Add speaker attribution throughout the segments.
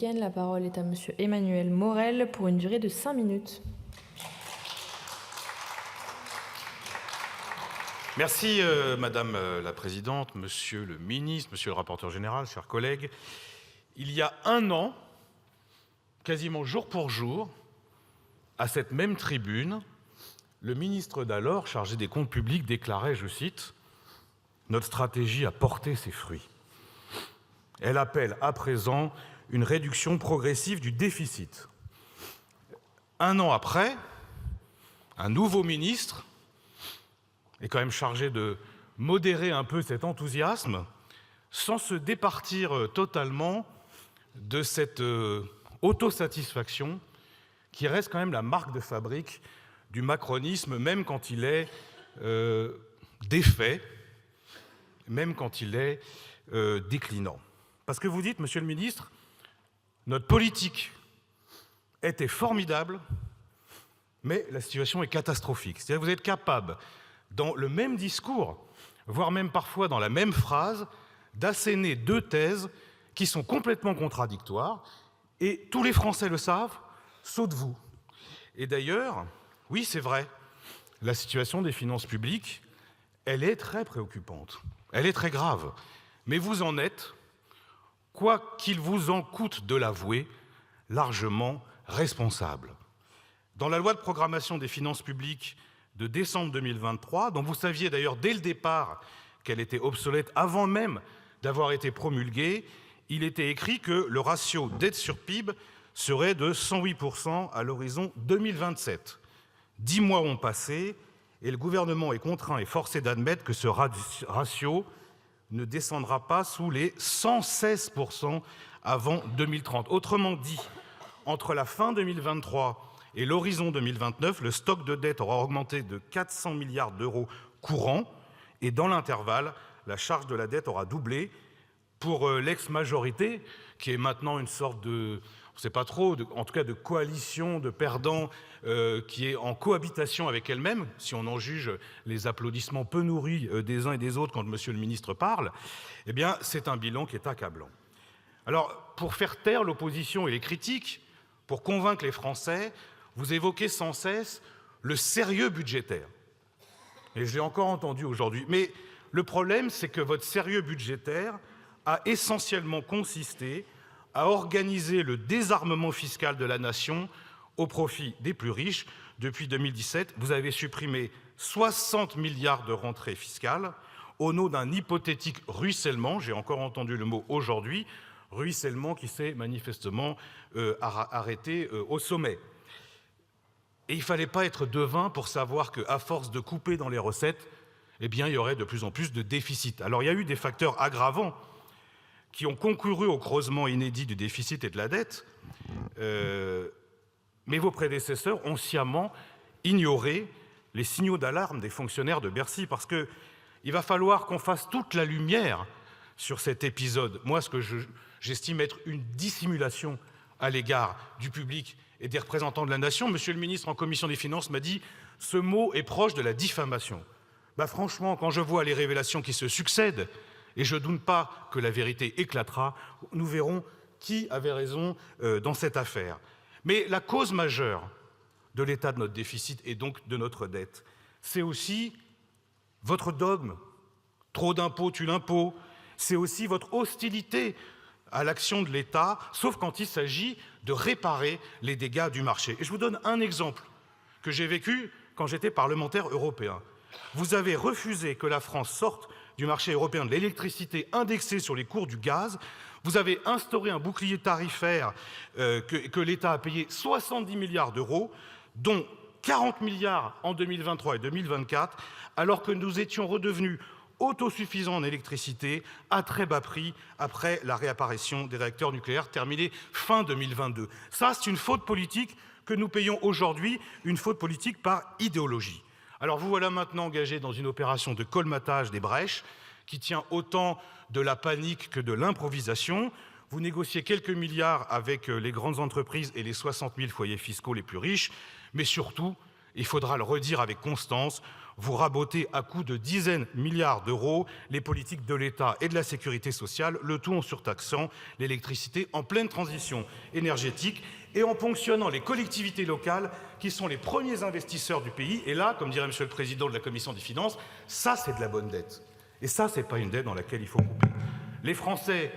Speaker 1: La parole est à Monsieur Emmanuel Morel pour une durée de 5 minutes.
Speaker 2: Merci Madame la Présidente, Monsieur le Ministre, Monsieur le Rapporteur Général, chers collègues. Il y a un an, quasiment jour pour jour, à cette même tribune, le ministre d'alors, chargé des comptes publics, déclarait, je cite, « Notre stratégie a porté ses fruits. Elle appelle à présent une réduction progressive du déficit. » Un an après, un nouveau ministre est quand même chargé de modérer un peu cet enthousiasme sans se départir totalement de cette autosatisfaction qui reste quand même la marque de fabrique du macronisme, même quand il est défait, même quand il est déclinant. Parce que vous dites, Monsieur le Ministre, notre politique était formidable, mais la situation est catastrophique. C'est-à-dire que vous êtes capable, dans le même discours, voire même parfois dans la même phrase, d'asséner deux thèses qui sont complètement contradictoires, et tous les Français le savent, sauf vous. Et d'ailleurs, oui, c'est vrai, la situation des finances publiques, elle est très préoccupante, elle est très grave, mais vous en êtes, quoi qu'il vous en coûte de l'avouer, largement responsable. Dans la loi de programmation des finances publiques de décembre 2023, dont vous saviez d'ailleurs dès le départ qu'elle était obsolète avant même d'avoir été promulguée, il était écrit que le ratio dette sur PIB serait de 108% à l'horizon 2027. 10 mois ont passé et le gouvernement est contraint et forcé d'admettre que ce ratio ne descendra pas sous les 116% avant 2030. Autrement dit, entre la fin 2023 et l'horizon 2029, le stock de dette aura augmenté de 400 milliards d'euros courants et dans l'intervalle, la charge de la dette aura doublé pour l'ex-majorité, qui est maintenant une sorte de, on ne sait pas trop, en tout cas de coalition de perdants qui est en cohabitation avec elle-même, si on en juge les applaudissements peu nourris des uns et des autres quand Monsieur le Ministre parle, eh bien c'est un bilan qui est accablant. Alors, pour faire taire l'opposition et les critiques, pour convaincre les Français, vous évoquez sans cesse le sérieux budgétaire. Et je l'ai encore entendu aujourd'hui. Mais le problème, c'est que votre sérieux budgétaire a essentiellement consisté à organiser le désarmement fiscal de la nation au profit des plus riches. Depuis 2017, vous avez supprimé 60 milliards de rentrées fiscales au nom d'un hypothétique ruissellement, j'ai encore entendu le mot aujourd'hui, ruissellement qui s'est manifestement arrêté au sommet. Et il ne fallait pas être devin pour savoir qu'à force de couper dans les recettes, eh bien, il y aurait de plus en plus de déficit. Alors il y a eu des facteurs aggravants qui ont concouru au creusement inédit du déficit et de la dette, mais vos prédécesseurs ont sciemment ignoré les signaux d'alarme des fonctionnaires de Bercy, parce qu'il va falloir qu'on fasse toute la lumière sur cet épisode. Moi, ce que j'estime être une dissimulation à l'égard du public et des représentants de la nation. Monsieur le ministre, en commission des finances, m'a dit « ce mot est proche de la diffamation ». Franchement, quand je vois les révélations qui se succèdent, et je ne doute pas que la vérité éclatera, nous verrons qui avait raison dans cette affaire. Mais la cause majeure de l'état de notre déficit et donc de notre dette, c'est aussi votre dogme. Trop d'impôts tue l'impôt. C'est aussi votre hostilité à l'action de l'État, sauf quand il s'agit de réparer les dégâts du marché. Et je vous donne un exemple que j'ai vécu quand j'étais parlementaire européen. Vous avez refusé que la France sorte du marché européen de l'électricité indexé sur les cours du gaz. Vous avez instauré un bouclier tarifaire que l'État a payé 70 milliards d'euros, dont 40 milliards en 2023 et 2024, alors que nous étions redevenus autosuffisants en électricité à très bas prix après la réapparition des réacteurs nucléaires terminés fin 2022. Ça, c'est une faute politique que nous payons aujourd'hui, une faute politique par idéologie. Alors vous voilà maintenant engagé dans une opération de colmatage des brèches qui tient autant de la panique que de l'improvisation. Vous négociez quelques milliards avec les grandes entreprises et les 60 000 foyers fiscaux les plus riches, mais surtout, il faudra le redire avec constance, vous rabotez à coups de dizaines de milliards d'euros les politiques de l'État et de la sécurité sociale, le tout en surtaxant l'électricité en pleine transition énergétique et en ponctionnant les collectivités locales qui sont les premiers investisseurs du pays. Et là, comme dirait Monsieur le Président de la Commission des Finances, ça c'est de la bonne dette. Et ça, c'est pas une dette dans laquelle il faut couper. Les Français,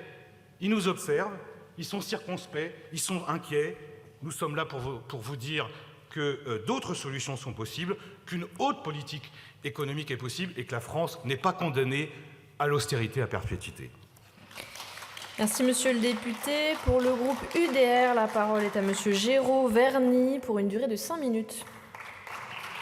Speaker 2: ils nous observent, ils sont circonspects, ils sont inquiets. Nous sommes là pour vous dire que d'autres solutions sont possibles, qu'une haute politique économique est possible et que la France n'est pas condamnée à l'austérité à perpétuité.
Speaker 1: Merci, monsieur le député. Pour le groupe UDR, la parole est à monsieur Géraud Verny pour une durée de 5 minutes.